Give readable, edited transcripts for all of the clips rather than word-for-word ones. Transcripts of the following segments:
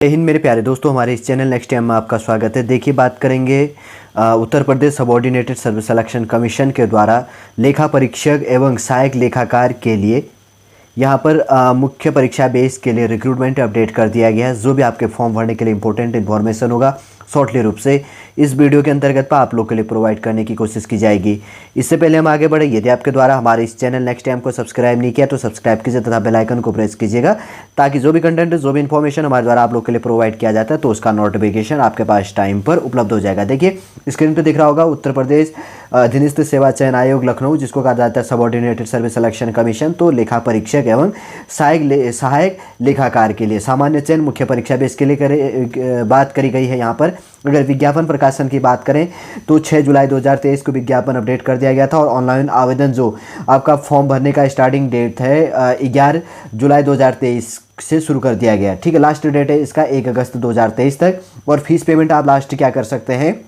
जय हिंद मेरे प्यारे दोस्तों, हमारे इस चैनल नेक्स्ट टाइम में आपका स्वागत है। देखिए, बात करेंगे Uttar Pradesh subordinated service selection commission के द्वारा लेखा परीक्षक एवं सहायक लेखाकार के लिए यहाँ पर मुख्य परीक्षा बेस के लिए रिक्रूटमेंट अपडेट कर दिया गया है। जो भी आपके फॉर्म भरने के लिए इंपॉर्टेंट इन्फॉर्मेशन होगा शॉर्टली रूप से इस वीडियो के अंतर्गत पर आप लोग के लिए प्रोवाइड करने की कोशिश की जाएगी। इससे पहले हम आगे बढ़े, यदि आपके द्वारा हमारे इस चैनल नेक्स्ट टाइम को सब्सक्राइब नहीं किया तो सब्सक्राइब कीजिए तथा बेल आइकन को प्रेस कीजिएगा, ताकि जो भी कंटेंट, जो भी इन्फॉर्मेशन हमारे द्वारा आप लोग के लिए प्रोवाइड किया जाता है तो उसका नोटिफिकेशन आपके पास टाइम पर उपलब्ध हो जाएगा। देखिए, स्क्रीन पर दिख रहा होगा उत्तर प्रदेश अधीनस्थ सेवा चयन आयोग लखनऊ, जिसको कहा जाता है सबॉर्डिनेटेड सर्विस सिलेक्शन कमीशन। तो लेखा परीक्षक एवं सहायक लेखाकार के लिए सामान्य चयन मुख्य परीक्षा बेस के लिए बात करी गई है। यहाँ पर अगर विज्ञापन प्रकाशन की बात करें तो 6 जुलाई 2023 को विज्ञापन अपडेट कर दिया गया था और ऑनलाइन आवेदन जो आपका फॉर्म भरने का स्टार्टिंग डेट है 11 जुलाई 2023 से शुरू कर दिया गया। ठीक है, लास्ट डेट है इसका 1 अगस्त 2023 तक, और फीस पेमेंट आप लास्ट क्या कर सकते हैं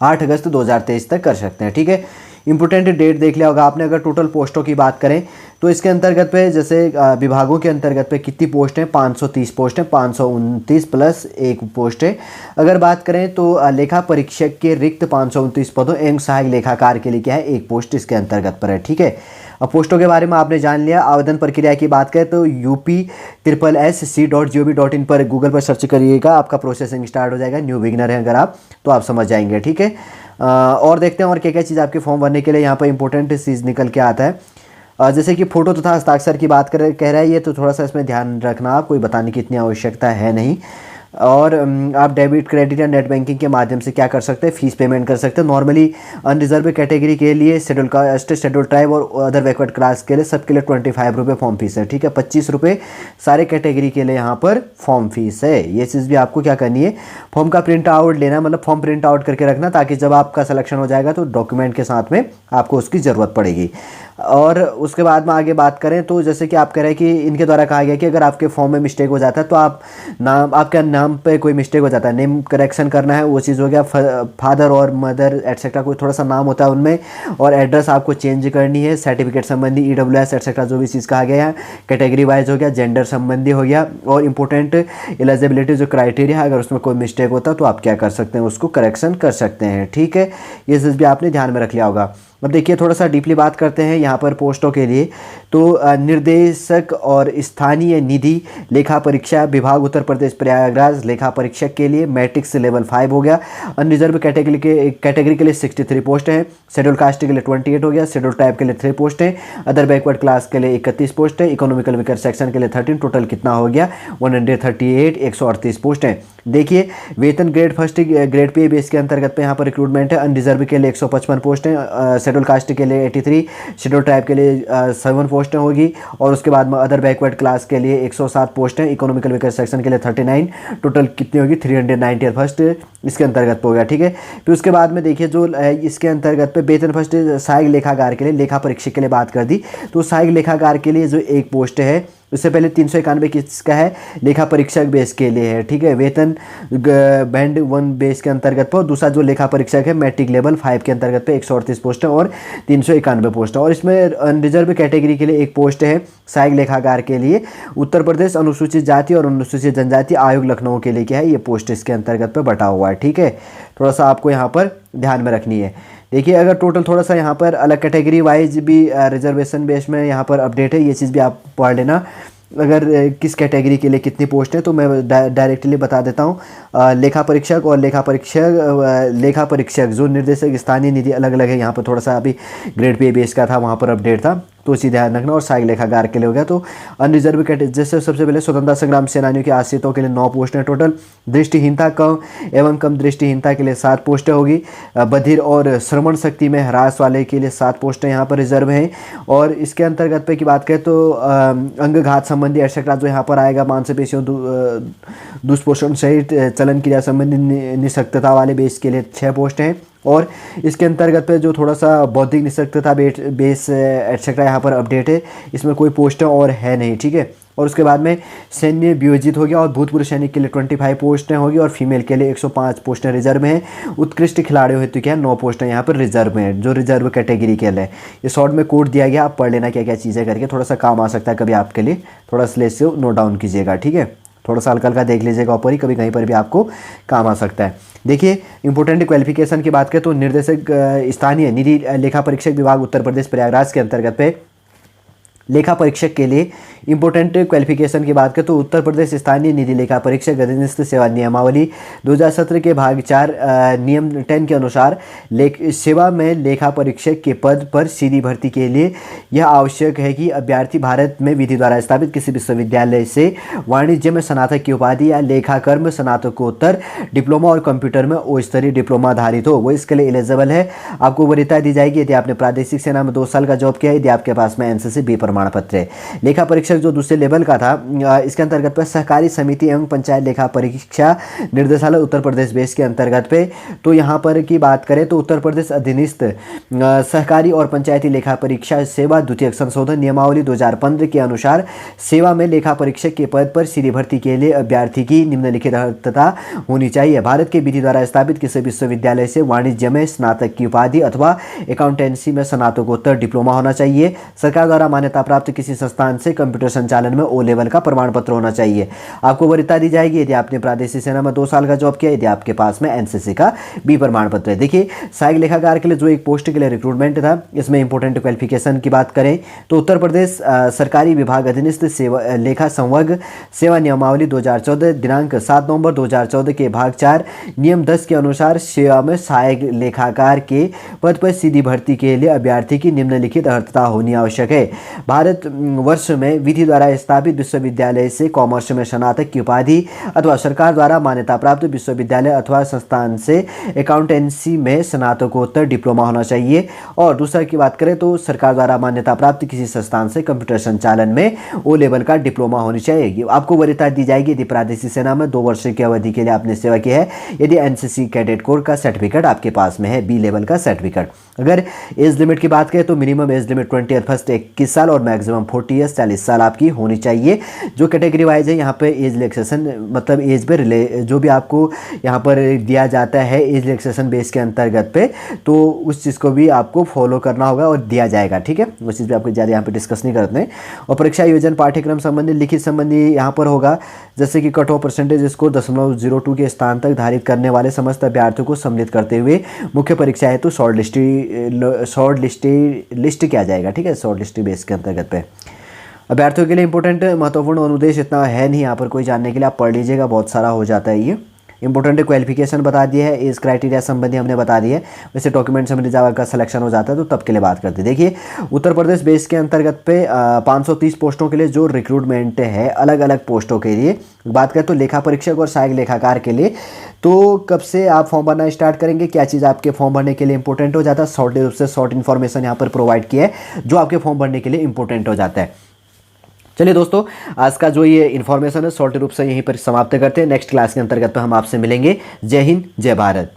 8 अगस्त 2023 तक कर सकते हैं। ठीक है, इंपॉर्टेंट डेट देख लिया होगा आपने। अगर टोटल पोस्टों की बात करें तो इसके अंतर्गत पे जैसे विभागों के अंतर्गत पे कितनी पोस्ट हैं, 530 पोस्ट हैं, 529 प्लस 1 पोस्ट है। अगर बात करें तो लेखा परीक्षक के रिक्त 529 पदों एवं सहायक लेखाकार के लिए क्या है 1 पोस्ट इसके अंतर्गत पर है। ठीक है, अब पोस्टों के बारे में आपने जान लिया। आवेदन प्रक्रिया की बात करें तो UP/SSC.gov.in पर गूगल पर सर्च करिएगा, आपका प्रोसेसिंग स्टार्ट हो जाएगा। न्यू बिगिनर है अगर आप तो आप समझ जाएंगे। ठीक है, और देखते हैं और क्या क्या चीज़ आपके फॉर्म भरने के लिए यहाँ पर इंपॉर्टेंट चीज़ निकल के आता है। जैसे कि फ़ोटो तथा हस्ताक्षर की बात कह रहा है ये, तो थोड़ा सा इसमें ध्यान रखना, आप कोई बताने की इतनी आवश्यकता है नहीं। और आप डेबिट, क्रेडिट या नेट बैंकिंग के माध्यम से क्या कर सकते हैं, फीस पेमेंट कर सकते हैं। नॉर्मली अनरिजर्व कैटेगरी के लिए, शेड्यूल कास्ट, शेड्यूल ट्राइब और अदर बैकवर्ड क्लास के लिए सबके लिए 25 रुपये फॉर्म फीस है। ठीक है, 25 रुपये सारे कैटेगरी के लिए यहाँ पर फॉर्म फीस है। ये चीज़ भी आपको क्या करनी है, फॉर्म का प्रिंट आउट लेना, मतलब फॉर्म प्रिंट आउट करके रखना, ताकि जब आपका सिलेक्शन हो जाएगा तो डॉक्यूमेंट के साथ में आपको उसकी ज़रूरत पड़ेगी। और उसके बाद में आगे बात करें तो जैसे कि आप कह रहे हैं कि इनके द्वारा कहा गया कि अगर आपके फॉर्म में मिस्टेक हो जाता है तो आप आपका नाम पे कोई मिस्टेक हो जाता है, नेम करेक्शन करना है, वो चीज़ हो गया। फादर और मदर एटसेट्रा कोई थोड़ा सा नाम होता है उनमें, और एड्रेस आपको चेंज करनी है। सर्टिफिकेट संबंधी EWS एटसेट्रा जो भी चीज़ कहा गया है, कैटेगरी वाइज हो गया, जेंडर संबंधी हो गया, और इंपॉर्टेंट एलिजिबिलिटी जो क्राइटेरिया है, अगर उसमें कोई मिस्टेक होता है तो आप क्या कर सकते हैं, उसको करेक्शन कर सकते हैं। ठीक है, ये चीज़ भी आपने ध्यान में रख लिया होगा। अब देखिए, थोड़ा सा डीपली बात करते हैं यहाँ पर पोस्टों के लिए। तो निर्देशक और स्थानीय निधि लेखा परीक्षा विभाग उत्तर प्रदेश प्रयागराज लेखा परीक्षक के लिए मैट्रिक्स लेवल 5 हो गया। अनरिजर्व कैटेगरी के लिए 63 पोस्ट हैं। शेड्यूल कास्ट के लिए 28 हो गया। शेड्यूल टाइप के लिए 3 पोस्ट हैं। अदर बैकवर्ड क्लास के लिए 31 पोस्ट है। इकोनॉमिकल वीकर सेक्शन के लिए 13। टोटल कितना हो गया 138, 138 पोस्ट हैं। देखिए, वेतन grade first grade pay base के अंतर्गत पे यहाँ पर रिक्रूटमेंट है। अनरिजर्व के लिए 155 पोस्ट हैं। शेड्यूल कास्ट के लिए 83, शेड्यूल ट्राइब के लिए 7 पोस्टें होगी, और उसके बाद में अदर बैकवर्ड क्लास के लिए 107 पोस्ट हैं। इकोनॉमिकल वीकर सेक्शन के लिए 39। टोटल कितनी होगी 390 फर्स्ट इसके अंतर्गत हो गया। ठीक है, फिर उसके बाद में देखिए जो इसके अंतर्गत पे वेतन फर्स्ट सहायक लेखाकार के लिए, लेखा परीक्षक के लिए बात कर दी, तो सहायक लेखाकार के लिए जो 1 पोस्ट है, उससे पहले 391 किसका है, लेखा परीक्षक बेस के लिए है। ठीक है, वेतन बैंड 1 बेस के अंतर्गत पर। दूसरा जो लेखा परीक्षक है मैट्रिक लेवल 5 के अंतर्गत पे 138 पोस्ट है और 391 पोस्ट है। और इसमें अनरिजर्व कैटेगरी के लिए 1 पोस्ट है सहायक लेखाकार के लिए। उत्तर प्रदेश अनुसूचित जाति और अनुसूचित जनजाति आयोग लखनऊ के लिए क्या है, ये पोस्ट इसके अंतर्गत पर बटा हुआ है। ठीक है, थोड़ा सा आपको यहाँ पर ध्यान में रखनी है। देखिए, अगर टोटल थोड़ा सा यहाँ पर अलग कैटेगरी वाइज भी रिजर्वेशन बेस में यहाँ पर अपडेट है, ये चीज़ भी आप पढ़ लेना। अगर किस कैटेगरी के लिए कितनी पोस्ट है तो मैं डायरेक्टली बता देता हूँ। लेखा परीक्षक और लेखा परीक्षक जो निर्देशक स्थानीय निधि अलग अलग है। यहाँ पर थोड़ा सा अभी ग्रेड पे बेस का था, वहाँ पर अपडेट था, तो इसी ध्यान रखना। और सहायक लेखाकार के लिए हो गया। तो अनरिजर्व कैटेगरी जैसे सबसे पहले स्वतंत्रता संग्राम सेनानियों के आश्रितों के लिए 9 पोस्ट हैं टोटल। दृष्टिहीनता कम दृष्टिहीनता के लिए 7 पोस्टें होगी। बधिर और श्रवण शक्ति में ह्रास वाले के लिए 7 पोस्टें यहाँ पर रिजर्व हैं। और इसके अंतर्गत पे की बात करें तो अंगघात संबंधी एटसेट्रा जो यहाँ पर आएगा, मांसपेशियों दुष्पोषण सहित चलन क्रिया संबंधी निशक्तता वाले बेस के लिए 6 पोस्ट हैं। और इसके अंतर्गत पे जो थोड़ा सा बौद्धिक निशक्तता बेस एटसेट्रा यहाँ पर अपडेट है, इसमें कोई पोस्ट और है नहीं। ठीक है, और उसके बाद में सैन्य वियोजित हो गया और भूतपूर्व सैनिक के लिए 25 पोस्टें होगी और फीमेल के लिए 105 पोस्टें रिजर्व में हैं। उत्कृष्ट खिलाड़ियों हेतु क्या है 9 पोस्टें यहाँ पर रिजर्व में हैं, जो रिजर्व कैटेगरी के लिए। ये शॉर्ट में कोड दिया गया, आप पढ़ लेना क्या क्या चीज़ें करके, थोड़ा सा काम आ सकता है कभी आपके लिए, थोड़ा स्लेस से नोट डाउन कीजिएगा। ठीक है, थोड़ा सा हल्का हल्का देख लीजिएगा ऊपर ही, कभी कहीं पर भी आपको काम आ सकता है। देखिए इंपॉर्टेंट क्वालिफिकेशन की बात करें तो निर्देशक स्थानीय निधि लेखा परीक्षक विभाग उत्तर प्रदेश प्रयागराज के अंतर्गत पे लेखा परीक्षक के लिए इंपॉर्टेंट क्वालिफिकेशन की बात करें तो उत्तर प्रदेश स्थानीय निधि लेखा परीक्षक अधीनस्थ सेवा नियमावली 2017 के भाग 4 नियम 10 के अनुसार सेवा में लेखा परीक्षक के पद पर सीधी भर्ती के लिए यह आवश्यक है कि अभ्यर्थी भारत में विधि द्वारा स्थापित किसी विश्वविद्यालय से वाणिज्य में स्नातक की उपाधि या लेखाकर्म स्नातकोत्तर डिप्लोमा और कंप्यूटर में ओ स्तरीय डिप्लोमा धारित हो, वो इसके लिए एलिजिबल है। आपको वरीयता दी जाएगी यदि आपने प्रादेशिक सेना में 2 साल का जॉब किया है, यदि आपके पास में एनसीसी बी प्रमाण पत्र है। लेखा परीक्षक जो दूसरे लेवल का था, इसके अंतर्गत पे सहकारी समिति एवं पंचायत लेखा परीक्षा निर्देशालय उत्तर प्रदेश बेस के अंतर्गत पे, तो यहाँ पर की बात करें तो उत्तर प्रदेश अधीनस्थ सहकारी और पंचायती लेखा परीक्षा सेवा द्वितीय संशोधन नियमावली 2015 के अनुसार सेवा में लेखा परीक्षक के पद पर सीधी भर्ती के लिए अभ्यर्थी की निम्नलिखित अर्हता होनी चाहिए। भारत के विधि द्वारा स्थापित किसी विश्वविद्यालय से वाणिज्य में स्नातक की उपाधि अथवा अकाउंटेंसी में स्नातकोत्तर डिप्लोमा होना चाहिए। सरकार द्वारा मान्यता प्राप्त किसी संस्थान से कंप्यूटर संचालन में ओ लेवल का प्रमाण पत्र होना चाहिए। आपको वरीयता दी जाएगी यदि आपने प्रादेशिक सेना में 2 साल का जॉब किया, यदि आपके पास में एनसीसी का बी प्रमाण पत्र है। देखिए सहायक लेखाकार के लिए जो एक पोस्ट के लिए रिक्रूटमेंट था, इसमें इंपॉर्टेंट क्वालिफिकेशन की बात करें तो उत्तर प्रदेश सरकारी विभाग अधीनस्थ सेवा लेखा संवर्ग सेवा नियमावली 2014 दिनांक 7 नवंबर 2014 के भाग 4 नियम 10 के अनुसार सेवा में सहायक लेखाकार के पद पर सीधी भर्ती के लिए अभ्यर्थी की निम्नलिखित अर्हता होनी आवश्यक है। भारत वर्ष में विधि द्वारा स्थापित विश्वविद्यालय से कॉमर्स में स्नातक की उपाधि अथवा सरकार द्वारा मान्यता प्राप्त विश्वविद्यालय अथवा संस्थान से अकाउंटेंसी में स्नातकोत्तर डिप्लोमा होना चाहिए। और दूसरा की बात करें तो सरकार द्वारा मान्यता प्राप्त किसी संस्थान से कंप्यूटर संचालन में ओ लेवल का डिप्लोमा होनी चाहिए। आपको वरीयता दी जाएगी यदि प्रादेशिक सेना में 2 वर्ष की अवधि के लिए आपने सेवा की है, यदि एनसीसी कैडेट कोर का सर्टिफिकेट आपके पास में है, बी लेवल का सर्टिफिकेट। अगर एज लिमिट की बात करें तो मिनिमम एज लिमिट 20 फर्स्ट 21 साल और मैक्सिमम 40 ईयर्स 40 साल आपकी होनी चाहिए। जो कैटेगरी वाइज है यहाँ पे एज रिलैक्सेशन मतलब एज पे जो भी आपको यहाँ पर दिया जाता है एज रिलैक्सेशन बेस के अंतर्गत पे, तो उस चीज़ को भी आपको फॉलो करना होगा और दिया जाएगा, ठीक है। उस चीज़ पे आपको ज़्यादा यहाँ पे डिस्कस नहीं करते हैं। और परीक्षा आयोजन पाठ्यक्रम संबंधी लिखित संबंधी यहाँ पर होगा, जैसे कि कट ऑफ परसेंटेज स्कोर 0.02 के स्थान तक धारित करने वाले समस्त अभ्यर्थियों को सम्मिलित करते हुए मुख्य परीक्षा हेतु शॉर्ट लिस्ट किया जाएगा, ठीक है, शॉर्ट लिस्ट बेस के अंतर्गत पे। अभ्यर्थियों के लिए इंपॉर्टेंट महत्वपूर्ण अनुदेश इतना है नहीं यहाँ पर कोई जानने के लिए, आप पढ़ लीजिएगा, बहुत सारा हो जाता है ये। इंपॉर्टेंट क्वालिफिकेशन बता दिया है, एज क्राइटेरिया संबंधी हमने बता दिया है। वैसे डॉक्यूमेंट संबंधी जब आपका सिलेक्शन हो जाता है तो तब के लिए बात करते हैं। देखिए उत्तर प्रदेश बेस के अंतर्गत पे 530 पोस्टों के लिए जो रिक्रूटमेंट है अलग अलग पोस्टों के लिए बात करें तो लेखा परीक्षक और सहायक लेखाकार के लिए, तो कब से आप फॉर्म भरना स्टार्ट करेंगे, क्या चीज़ आपके फॉर्म भरने के लिए इंपॉर्टेंट हो जाता है, शॉर्ट रूप से शॉर्ट इन्फॉर्मेशन यहाँ पर प्रोवाइड किया है जो आपके फॉर्म भरने के लिए इंपॉर्टेंट हो जाता है। चलिए दोस्तों, आज का जो ये इन्फॉर्मेशन है शॉर्ट रूप से यहीं पर समाप्त करते हैं। नेक्स्ट क्लास के अंतर्गत पे हम आपसे मिलेंगे। जय हिंद, जय भारत।